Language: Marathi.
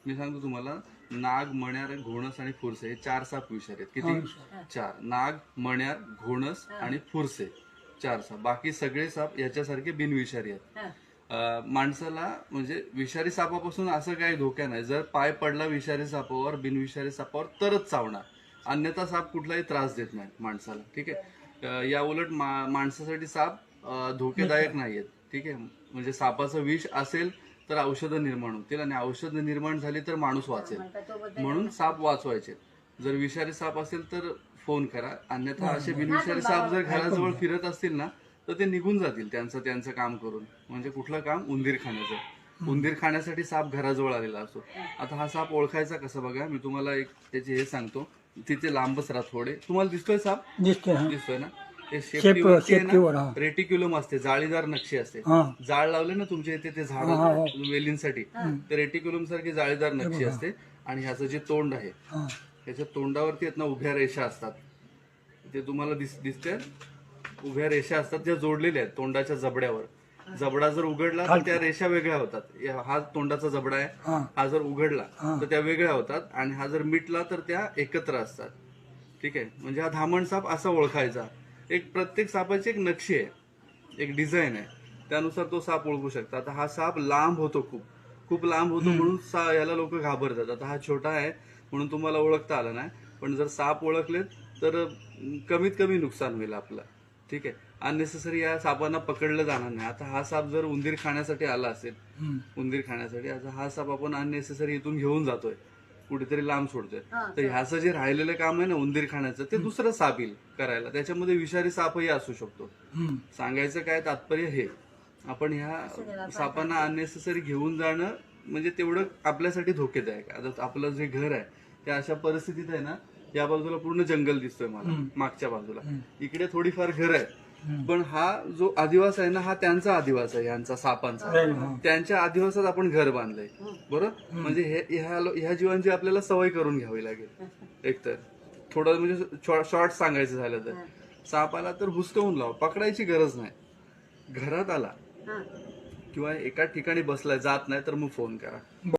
मी सांगतो तुम्हाला, नाग, मण्यार, घोणस आणि फुरसे हे 4 साप विषारी आहेत. किती? 4. नाग, मण्यार, घोणस आणि फुरसे 4 साप. बाकी सगळे साप याच्यासारखे बिनविषारी आहेत. माणसाला म्हणजे विषारी सापापासून असं काही धोका नाही. जर पाय पडला विषारी सापावर, बिनविषारी सापावर तरच चावणार, अन्यथा साप कुठलाही त्रास देत नाही माणसाला. ठीक आहे. या उलट माणसासाठी साप धोकेदायक नाहीयेत. ठीक आहे. म्हणजे सापाचं विष असेल तर औषधं निर्माण होतील, आणि औषधं निर्माण झाली तर माणूस वाचेल. म्हणून साप वाचवायचे. जर विषारी साप असेल तर फोन करा, अन्यथा असे बिनविषारी साप जर घराजवळ फिरत असतील ना तर ते निघून जातील त्यांचं काम करून. म्हणजे कुठलं काम? उंदीर खाण्याचं. उंदीर खाण्यासाठी साप घराजवळ आलेला असतो. आता हा साप ओळखायचा कसा बघा, मी तुम्हाला एक त्याचे हे सांगतो. तिथे लांबच राहा थोडे. तुम्हाला दिसतोय साप? दिसतोय ना? ते शेपटीवर रेटिक्युलम असते, जाळीदार नक्षी असते. जाळ लावले ना तुमच्या इथे ते झाड वेलींसाठी, ते रेटिक्युलम सारखी जाळीदार नक्षी असते. आणि ह्याचं जे तोंड आहे त्याच्या तोंडावरती आहेत ना उभ्या रेषा असतात. ते तुम्हाला दिसतंय, उभ्या रेषा असतात ज्या जोडलेल्या आहेत तोंडाच्या जबड्यावर. जबडा जर उघडला तर त्या रेषा वेगळ्या होतात. हा तोंडाचा जबडा आहे, हा जर उघडला तर त्या वेगळ्या होतात, आणि हा जर मिटला तर त्या एकत्र असतात. ठीक आहे. म्हणजे हा धामण साप असा ओळखायचा. एक प्रत्येक सापाची एक नक्षी आहे, एक डिझाईन आहे, त्यानुसार तो साप ओळखू शकता. आता हा साप लांब होतो, खूप लांब होतो, म्हणून याला लोक घाबरतात. आता हा छोटा आहे म्हणून तुम्हाला ओळखता आलं नाही, पण जर साप ओळखले तर कमीत कमी नुकसान होईल आपलं. ठीक आहे. अननेसेसरी या सापांना पकडलं जाणार नाही. आता हा साप जर उंदीर खाण्यासाठी आला असेल, उंदीर खाण्यासाठी, आता हा साप आपण अननेसेसरी इथून घेऊन जातोय, कुठेतरी लांब सोडतोय, तर ह्याचं जे राहिलेलं काम आहे ना उंदीर खाण्याचं, ते दुसरं साप येईल करायला. त्याच्यामध्ये विषारी सापही असू शकतो. सांगायचं काय तात्पर्य हे, आपण ह्या सापांना अननेसेसरी घेऊन जाणं म्हणजे तेवढं आपल्यासाठी धोकेदायक आहे. आता आपलं जे घर आहे त्या अशा परिस्थितीत आहे ना, या बाजूला पूर्ण जंगल दिसतोय मला, मागच्या बाजूला इकडे थोडीफार घर आहे, पण हा जो आदिवास आहे ना, हा त्यांचा आदिवास आहे, यांचा सापांचा. त्यांच्या आदिवासात आपण घर बांधलंय, बरोबर. म्हणजे ह्या जीवांची आपल्याला सवय करून घ्यावी लागेल. एकतर थोडं म्हणजे शॉर्ट सांगायचं झालं तर, सापाला तर हुसकावून लावा, पकडायची गरज नाही. घरात आला किंवा एका ठिकाणी बसलाय, जात नाही तर मग फोन करा.